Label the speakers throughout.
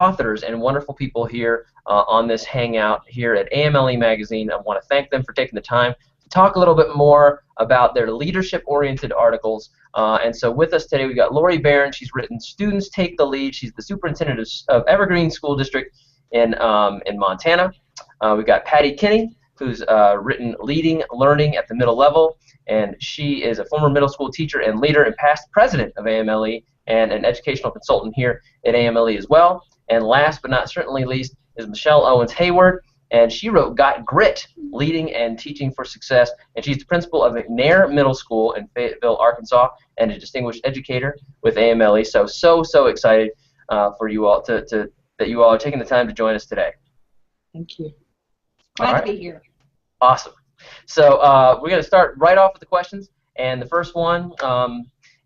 Speaker 1: authors and wonderful people here on this hangout here at AMLE Magazine. I want to thank them for taking the time to talk a little bit more about their leadership-oriented articles. And so with us today, we've got Lori Barron. She's written Students Take the Lead. She's the superintendent of Evergreen School District in Montana. We've got Patty Kinney, who's written Leading Learning at the Middle Level, and she is a former middle school teacher and leader and past president of AMLE and an educational consultant here at AMLE as well. And last but not certainly least is Michelle Owens Hayward, and she wrote Got Grit, Leading and Teaching for Success, and she's the principal of McNair Middle School in Fayetteville, Arkansas, and a distinguished educator with AMLE. So excited for you all that you all are taking the time to join us today.
Speaker 2: Thank you.
Speaker 3: Glad to be here.
Speaker 1: Awesome. So we're going to start right off with the questions, and the first one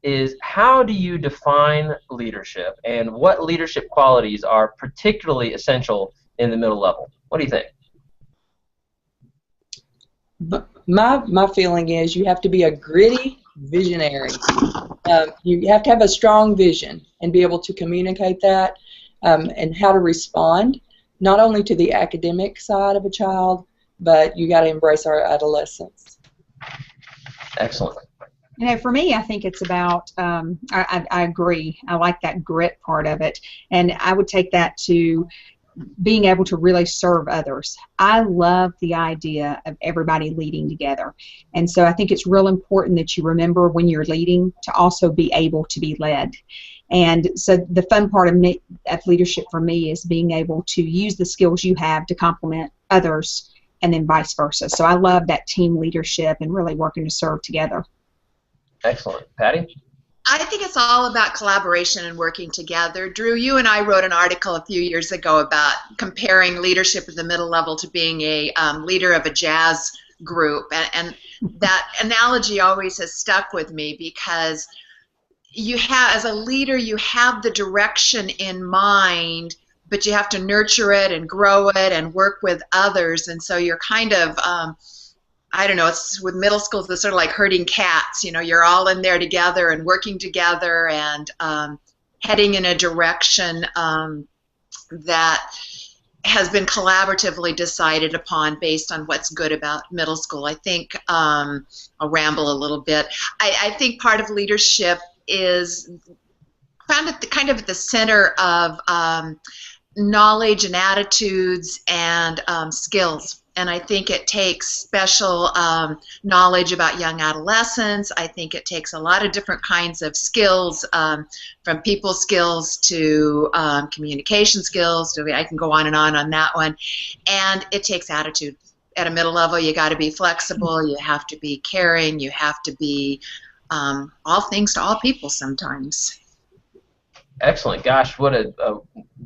Speaker 1: is, how do you define leadership, and what leadership qualities are particularly essential in the middle level? What do you think?
Speaker 2: My feeling is you have to be a gritty visionary. You have to have a strong vision and be able to communicate that and how to respond, not only to the academic side of a child, but you got to embrace our adolescence.
Speaker 1: Excellent.
Speaker 3: You know, for me, I think it's about, I agree, I like that grit part of it, and I would take that to being able to really serve others. I love the idea of everybody leading together, and so I think it's real important that you remember when you're leading to also be able to be led. And so the fun part of leadership for me is being able to use the skills you have to complement others, and then vice versa. So I love that team leadership and really working to serve together.
Speaker 1: Excellent. Patty?
Speaker 4: I think it's all about collaboration and working together. Drew, you and I wrote an article a few years ago about comparing leadership at the middle level to being a leader of a jazz group. And that analogy always has stuck with me, because you have, as a leader, you have the direction in mind, but you have to nurture it and grow it and work with others. And so you're kind of, I don't know, it's with middle schools, it's sort of like herding cats. You know, you're all in there together and working together and heading in a direction that has been collaboratively decided upon based on what's good about middle school. I think, I'll ramble a little bit, I think part of leadership is found at kind of at the center of knowledge and attitudes and skills. And I think it takes special knowledge about young adolescents. I think it takes a lot of different kinds of skills, from people skills to communication skills. I can go on that one. And it takes attitude. At a middle level, you got to be flexible. You have to be caring. You have to be all things to all people sometimes.
Speaker 1: Excellent. Gosh, what a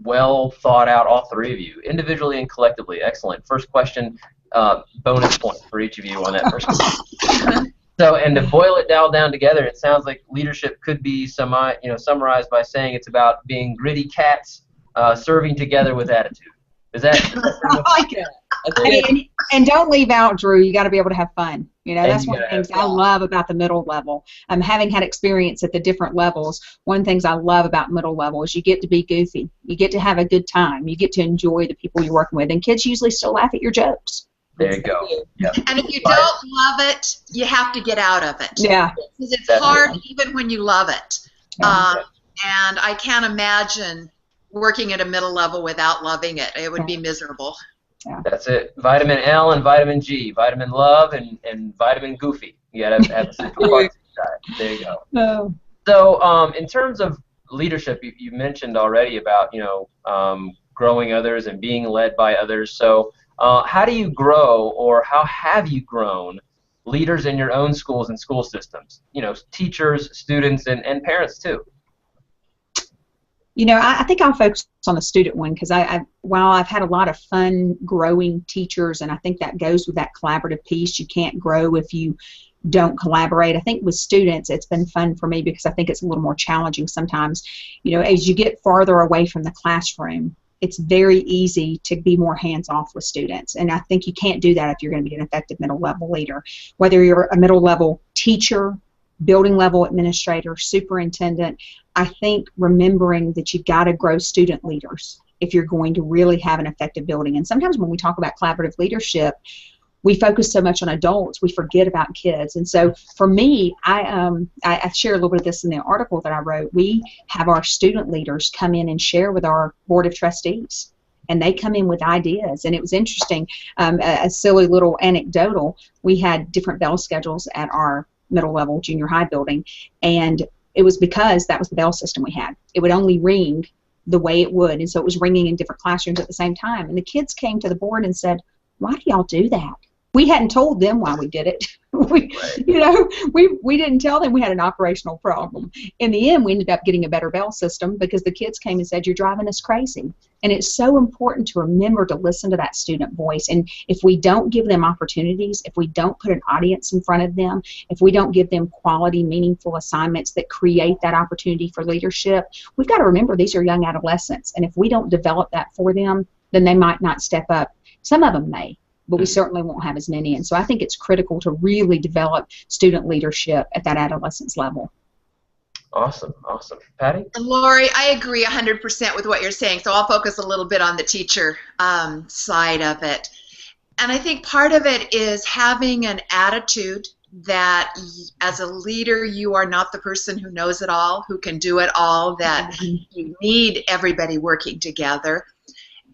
Speaker 1: well thought out, all three of you, individually and collectively. Excellent. First question, bonus point for each of you on that first question. So, and to boil it down together, it sounds like leadership could be summarized by saying it's about being gritty cats serving together with attitude. Is that?
Speaker 3: I like it. And don't leave out, Drew. You got to be able to have fun. You know, that's one of the things I love about the middle level. Having had experience at the different levels, one of the things I love about middle level is you get to be goofy. You get to have a good time. You get to enjoy the people you're working with. And kids usually still laugh at your jokes.
Speaker 1: There you go. Yep.
Speaker 4: And if you don't love it, you have to get out of it.
Speaker 3: Yeah.
Speaker 4: Because it's hard even when you love it.
Speaker 3: Yeah.
Speaker 4: And I can't imagine working at a middle level without loving it. It would be miserable.
Speaker 3: Yeah.
Speaker 1: That's it. Vitamin L and vitamin G. Vitamin love and vitamin goofy. You got to have the central parts inside. There you go.
Speaker 3: No.
Speaker 1: So in terms of leadership, you mentioned already about growing others and being led by others. So how do you grow, or how have you grown leaders in your own schools and school systems? You know, teachers, students, and parents too.
Speaker 3: You know, I think I'll focus on the student one, because while I've had a lot of fun growing teachers, and I think that goes with that collaborative piece, you can't grow if you don't collaborate. I think with students, it's been fun for me because I think it's a little more challenging sometimes. You know, as you get farther away from the classroom, it's very easy to be more hands-off with students, and I think you can't do that if you're going to be an effective middle-level leader. Whether you're a middle-level teacher, building level administrator, superintendent, I think remembering that you've got to grow student leaders if you're going to really have an effective building. And sometimes when we talk about collaborative leadership, we focus so much on adults, we forget about kids. And so for me, I share a little bit of this in the article that I wrote. We have our student leaders come in and share with our board of trustees. And they come in with ideas. And it was interesting, a silly little anecdotal, we had different bell schedules at our middle level junior high building. And it was because that was the bell system we had. It would only ring the way it would. And so it was ringing in different classrooms at the same time. And the kids came to the board and said, "Why do y'all do that?" We hadn't told them why we did it. We didn't tell them we had an operational problem. In the end, we ended up getting a better bell system because the kids came and said, "You're driving us crazy." And it's so important to remember to listen to that student voice. And if we don't give them opportunities, if we don't put an audience in front of them, if we don't give them quality, meaningful assignments that create that opportunity for leadership, we've got to remember these are young adolescents. And if we don't develop that for them, then they might not step up. Some of them may, but we certainly won't have as many. And so I think it's critical to really develop student leadership at that adolescence level.
Speaker 1: Awesome, awesome. Patty?
Speaker 4: And Lori, I agree 100% with what you're saying, so I'll focus a little bit on the teacher side of it. And I think part of it is having an attitude that as a leader, you are not the person who knows it all, who can do it all, that you need everybody working together.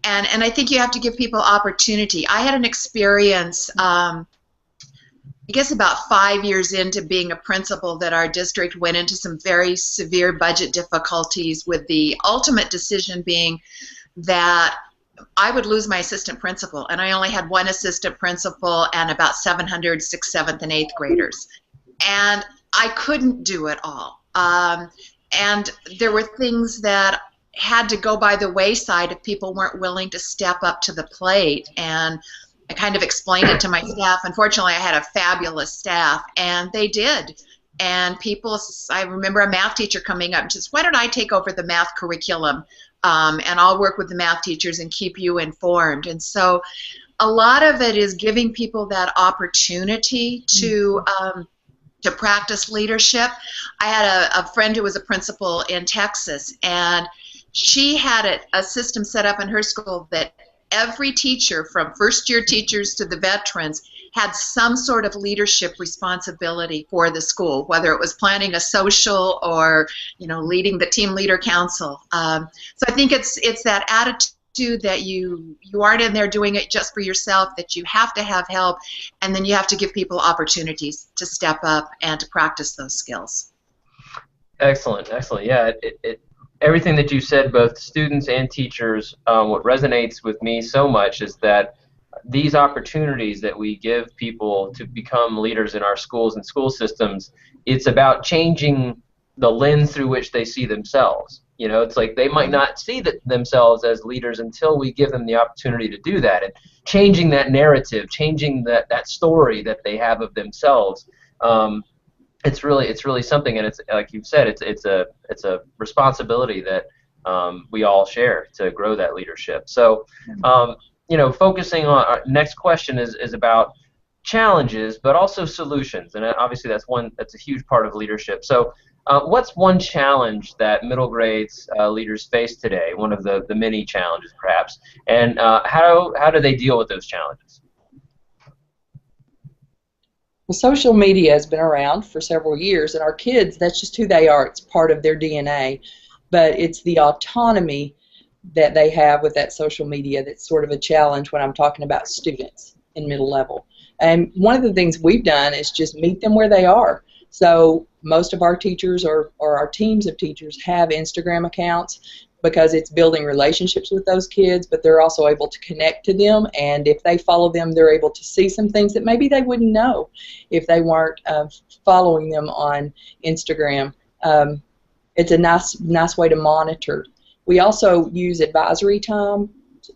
Speaker 4: And I think you have to give people opportunity. I had an experience, I guess about 5 years into being a principal, that our district went into some very severe budget difficulties, with the ultimate decision being that I would lose my assistant principal, and I only had one assistant principal and about 700 6th, 7th, and 8th graders. And I couldn't do it all. And there were things that had to go by the wayside if people weren't willing to step up to the plate. And I kind of explained it to my staff. Unfortunately, I had a fabulous staff, and they did. And people, I remember a math teacher coming up and says, "Why don't I take over the math curriculum, and I'll work with the math teachers and keep you informed." And so a lot of it is giving people that opportunity to practice leadership. I had a friend who was a principal in Texas, and she had a system set up in her school that every teacher, from first-year teachers to the veterans, had some sort of leadership responsibility for the school, whether it was planning a social or, leading the team leader council. So I think it's that attitude that you aren't in there doing it just for yourself, that you have to have help, and then you have to give people opportunities to step up and to practice those skills.
Speaker 1: Excellent, excellent. Yeah, everything that you said, both students and teachers, what resonates with me so much is that these opportunities that we give people to become leaders in our schools and school systems, it's about changing the lens through which they see themselves. It's like they might not see themselves as leaders until we give them the opportunity to do that, and changing that narrative, changing that story that they have of themselves. It's really something, and it's like you've said, it's a responsibility that we all share to grow that leadership. So, focusing on our next question is about challenges, but also solutions, and obviously that's a huge part of leadership. So, what's one challenge that middle grades leaders face today? One of the many challenges, perhaps, and how do they deal with those challenges?
Speaker 2: Well, social media has been around for several years, and our kids, that's just who they are. It's part of their DNA. But it's the autonomy that they have with that social media that's sort of a challenge when I'm talking about students in middle level. And one of the things we've done is just meet them where they are. So most of our teachers or our teams of teachers have Instagram accounts, because it's building relationships with those kids, but they're also able to connect to them, and if they follow them, they're able to see some things that maybe they wouldn't know if they weren't following them on Instagram. It's a nice way to monitor. We also use advisory time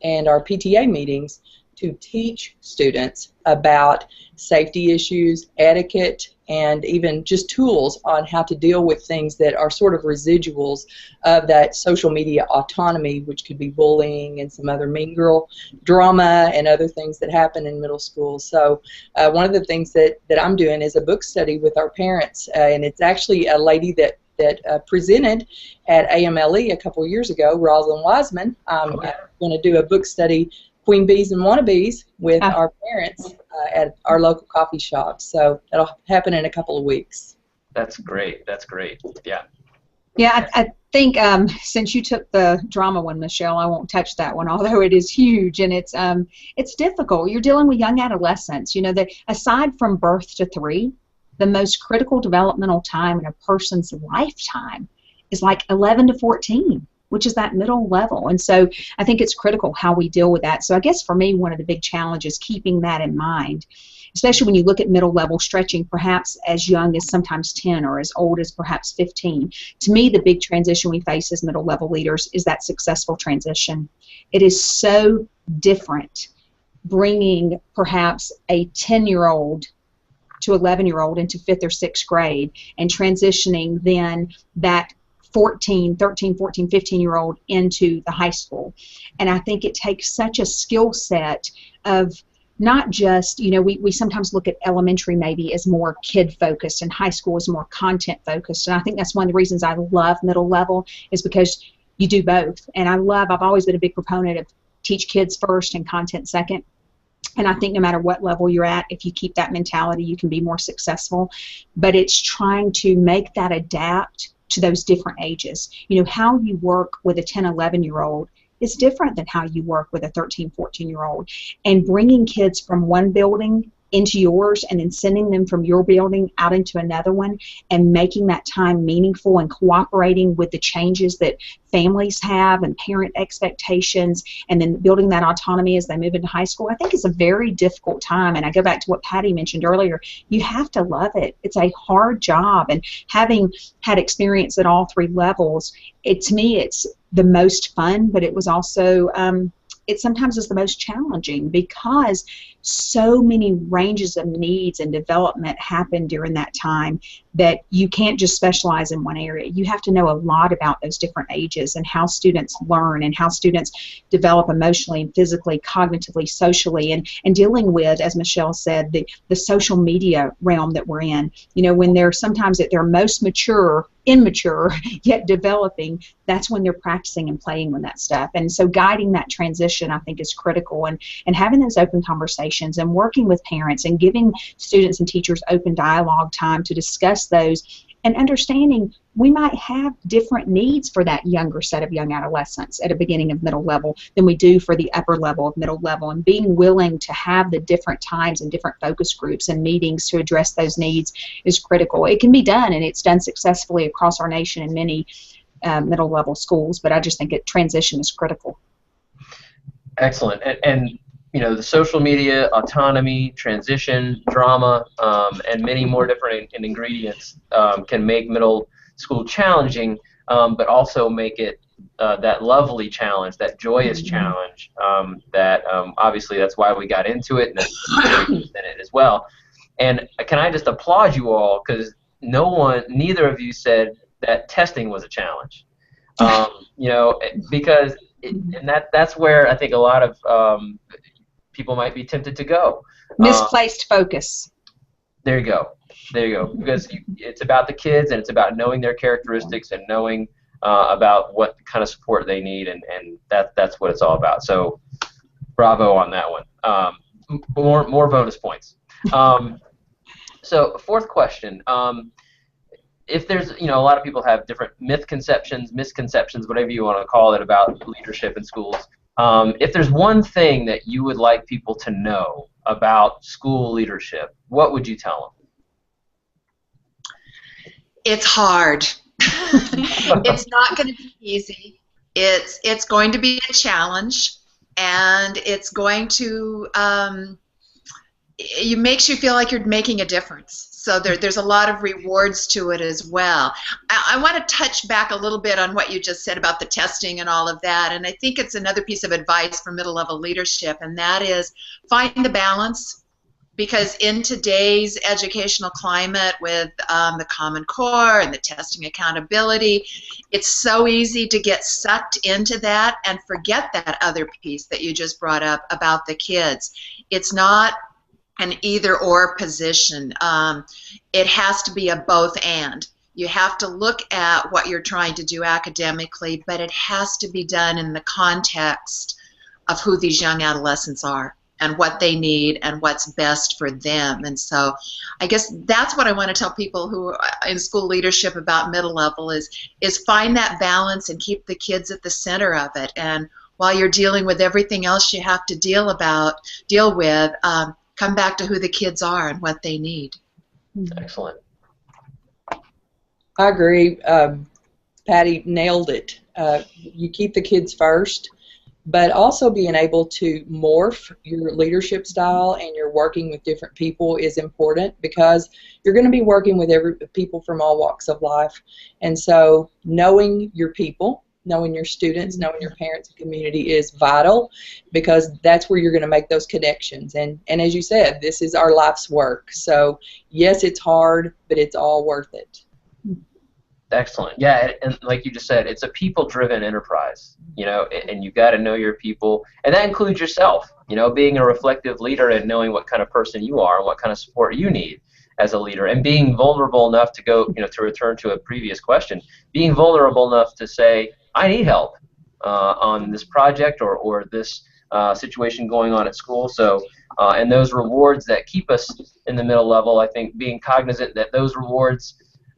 Speaker 2: and our PTA meetings to teach students about safety issues, etiquette, and even just tools on how to deal with things that are sort of residuals of that social media autonomy, which could be bullying and some other mean girl drama and other things that happen in middle school. So one of the things that I'm doing is a book study with our parents, and it's actually a lady that that presented at AMLE a couple of years ago, Rosalind Wiseman. I'm going to do a book study, Queen Bees and Wannabes, with our parents at our local coffee shop. So that'll happen in a couple of weeks.
Speaker 1: That's great. That's great. Yeah.
Speaker 3: Yeah, I think since you took the drama one, Michelle, I won't touch that one, although it is huge and it's difficult. You're dealing with young adolescents. You know, that aside from birth to 3, the most critical developmental time in a person's lifetime is like 11 to 14, which is that middle level. And so I think it's critical how we deal with that. So I guess for me, one of the big challenges, keeping that in mind, especially when you look at middle level stretching perhaps as young as sometimes 10 or as old as perhaps 15. To me, the big transition we face as middle level leaders is that successful transition. It is so different bringing perhaps a 10-year-old to 11-year-old into 5th or 6th grade and transitioning then that 13, 14, 15-year-old into the high school. And I think it takes such a skill set of not just, you know, we sometimes look at elementary maybe as more kid-focused and high school is more content-focused. And I think that's one of the reasons I love middle level is because you do both. And I've always been a big proponent of teach kids first and content second. And I think no matter what level you're at, if you keep that mentality, you can be more successful. But it's trying to make that adapt to those different ages. You know, how you work with a 10, 11-year-old is different than how you work with a 13, 14-year-old. And bringing kids from one building into yours and then sending them from your building out into another one and making that time meaningful and cooperating with the changes that families have and parent expectations and then building that autonomy as they move into high school, I think is a very difficult time. And I go back to what Patty mentioned earlier. You have to love it. It's a hard job. And having had experience at all 3 levels, to me it's the most fun, but it was also it sometimes is the most challenging because so many ranges of needs and development happen during that time that you can't just specialize in one area. You have to know a lot about those different ages and how students learn and how students develop emotionally and physically, cognitively, socially, and dealing with, as Michelle said, the social media realm that we're in. You know, when they're sometimes at their most mature, immature, yet developing, that's when they're practicing and playing with that stuff. And so guiding that transition, I think, is critical. And having those open conversations and working with parents and giving students and teachers open dialogue time to discuss those and understanding we might have different needs for that younger set of young adolescents at a beginning of middle level than we do for the upper level of middle level, and being willing to have the different times and different focus groups and meetings to address those needs is critical. It can be done, and it's done successfully across our nation in many middle level schools, but I just think transition is critical.
Speaker 1: Excellent. And you know, the social media, autonomy, transition, drama, and many more different ingredients can make middle school challenging, but also make it that lovely challenge, that joyous challenge. That obviously that's why we got into it, and that's in it as well. And can I just applaud you all, because neither of you said that testing was a challenge. You know, because that's where I think a lot of people might be tempted to go.
Speaker 3: Misplaced focus.
Speaker 1: There you go. There you go. Because it's about the kids, and it's about knowing their characteristics and knowing about what kind of support they need, and that's what it's all about. So, bravo on that one. More bonus points. So, fourth question. If there's, you know, a lot of people have different misconceptions, whatever you want to call it, about leadership in schools. If there's one thing that you would like people to know about school leadership, what would you tell them?
Speaker 4: It's hard. It's not going to be easy. It's going to be a challenge, and it's going to it makes you feel like you're making a difference. So there's a lot of rewards to it as well. I want to touch back a little bit on what you just said about the testing and all of that, and I think it's another piece of advice for middle-level leadership, and that is find the balance, because in today's educational climate with the Common Core and the testing accountability, it's so easy to get sucked into that and forget that other piece that you just brought up about the kids. It's not an either-or position. It has to be a both-and. You have to look at what you're trying to do academically, but it has to be done in the context of who these young adolescents are and what they need and what's best for them. And so I guess that's what I want to tell people who are in school leadership about middle level is find that balance and keep the kids at the center of it. And while you're dealing with everything else you have to deal with, come back to who the kids are and what they need.
Speaker 1: Excellent.
Speaker 2: I agree. Patty nailed it. You keep the kids first, but also being able to morph your leadership style and you're working with different people is important because you're going to be working with people from all walks of life. And so knowing your people, knowing your students, knowing your parents and community is vital because that's where you're going to make those connections. And as you said, this is our life's work. So yes, it's hard, but it's all worth it.
Speaker 1: Excellent. Yeah, and like you just said, it's a people-driven enterprise, and you got to know your people, and that includes yourself, being a reflective leader and knowing what kind of person you are and what kind of support you need as a leader, and being vulnerable enough to go, to return to a previous question, being vulnerable enough to say, I need help on this project or this situation going on at school. So, and those rewards that keep us in the middle level, I think being cognizant that those rewards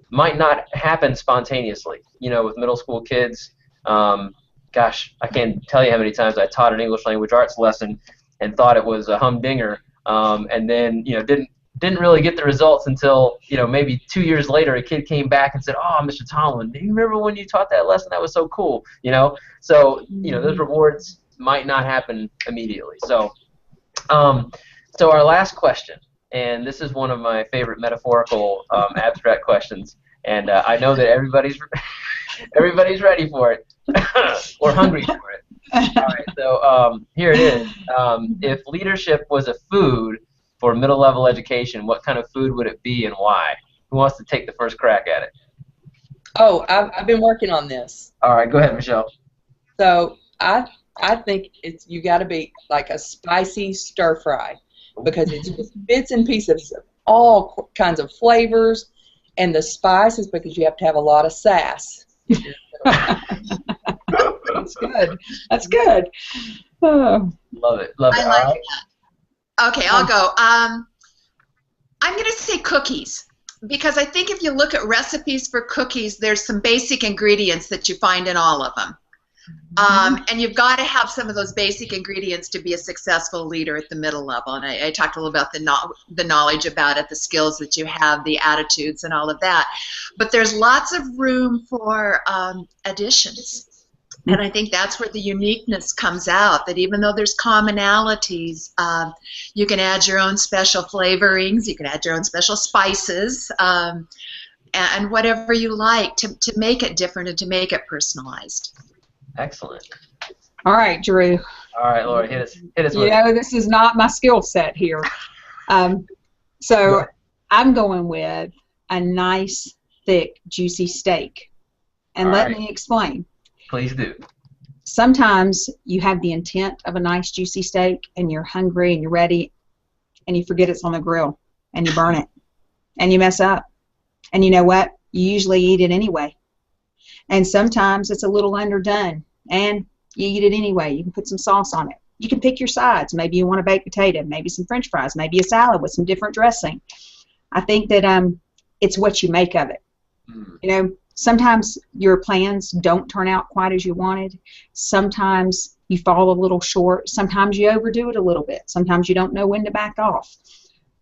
Speaker 1: might not happen spontaneously. With middle school kids, gosh, I can't tell you how many times I taught an English language arts lesson and thought it was a humdinger, and then didn't really get the results until maybe 2 years later a kid came back and said, "Oh, Mr. Tomlin, do you remember when you taught that lesson? That was so cool." So those rewards might not happen immediately. So our last question. And this is one of my favorite metaphorical abstract questions, and I know that everybody's ready for it or hungry for it. All right, so here it is. If leadership was a food for middle-level education, what kind of food would it be and why? Who wants to take the first crack at it?
Speaker 2: Oh, I've been working on this.
Speaker 1: All right, go ahead, Michelle.
Speaker 2: So I think you got to be like a spicy stir fry. Because it's just bits and pieces of all kinds of flavors, and the spice is because you have to have a lot of sass.
Speaker 3: That's good. That's good. Oh.
Speaker 1: Love it. Love it.
Speaker 4: I like that. Okay, I'll go. I'm going to say cookies because I think if you look at recipes for cookies, there's some basic ingredients that you find in all of them. And you've got to have some of those basic ingredients to be a successful leader at the middle level. And I talked a little about the knowledge about it, the skills that you have, the attitudes, and all of that. But there's lots of room for additions. And I think that's where the uniqueness comes out, that even though there's commonalities, you can add your own special flavorings, you can add your own special spices, and whatever you like to make it different and to make it personalized.
Speaker 1: Excellent.
Speaker 3: All right, Drew.
Speaker 1: All right, Laura, hit us with
Speaker 3: it. This is not my skill set here. So I'm going with a nice, thick, juicy steak. And let me explain.
Speaker 1: Please do.
Speaker 3: Sometimes you have the intent of a nice, juicy steak, and you're hungry and you're ready, and you forget it's on the grill, and you burn it, and you mess up. And you know what? You usually eat it anyway. And sometimes it's a little underdone, and you eat it anyway. You can put some sauce on it. You can pick your sides. Maybe you want a baked potato, maybe some French fries, maybe a salad with some different dressing. I think that it's what you make of it. Sometimes your plans don't turn out quite as you wanted. Sometimes you fall a little short. Sometimes you overdo it a little bit. Sometimes you don't know when to back off.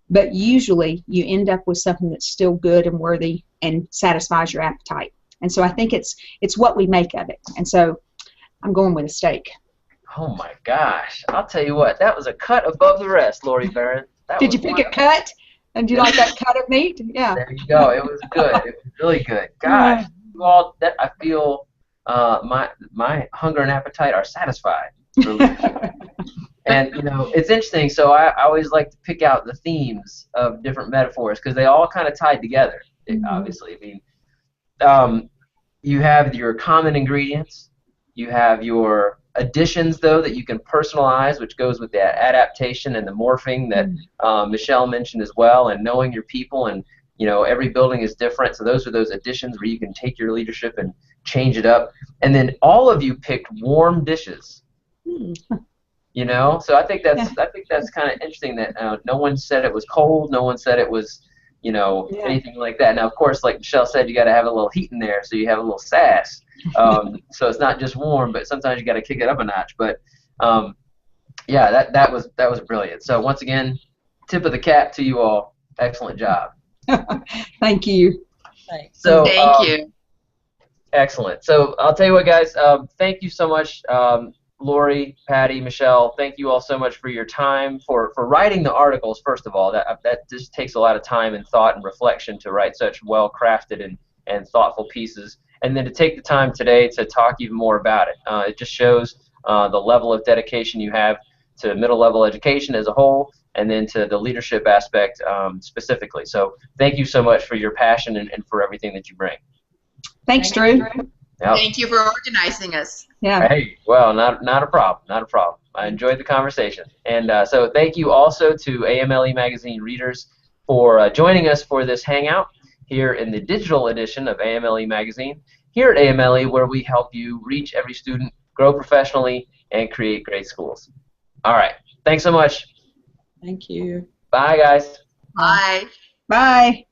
Speaker 3: But usually you end up with something that's still good and worthy and satisfies your appetite. And so I think it's what we make of it. And so I'm going with a steak.
Speaker 1: Oh my gosh. I'll tell you what, that was a cut above the rest, Lori Barron.
Speaker 3: Did you pick a cut? And do you like that cut of meat? Yeah.
Speaker 1: There you go. It was good. It was really good. Gosh, well, that I feel my hunger and appetite are satisfied. Really. And it's interesting. So I always like to pick out the themes of different metaphors because they all kind of tied together. Obviously, I mean, you have your common ingredients. You have your additions, though, that you can personalize, which goes with that adaptation and the morphing that Michelle mentioned as well, and knowing your people and You know, every building is different, so those are those additions where you can take your leadership and change it up. And then all of you picked warm dishes. You know, so I think that's kind of interesting that no one said it was cold, no one said it was, you know, anything like that. Now, of course, like Michelle said, you got to have a little heat in there, so you have a little sass. So it's not just warm, but sometimes you got to kick it up a notch. But yeah, that was brilliant. So once again, tip of the cap to you all. Excellent job.
Speaker 3: Thank you.
Speaker 2: Thanks.
Speaker 1: So
Speaker 4: Thank you.
Speaker 1: excellent. So I'll tell you what, guys. Thank you so much. Lori, Patty, Michelle, thank you all so much for your time, for writing the articles, first of all. That just takes a lot of time and thought and reflection to write such well-crafted and thoughtful pieces. And then to take the time today to talk even more about it. It just shows the level of dedication you have to middle-level education as a whole, and then to the leadership aspect specifically. So thank you so much for your passion and for everything that you bring.
Speaker 3: Thanks, Drew.
Speaker 1: Yep.
Speaker 4: Thank you for organizing us.
Speaker 3: Yeah.
Speaker 1: Hey, well, not a problem, not a problem. I enjoyed the conversation. And so thank you also to AMLE Magazine readers for joining us for this hangout here in the digital edition of AMLE Magazine, here at AMLE, where we help you reach every student, grow professionally, and create great schools. All right. Thanks so much.
Speaker 2: Thank you.
Speaker 1: Bye, guys.
Speaker 4: Bye.
Speaker 3: Bye.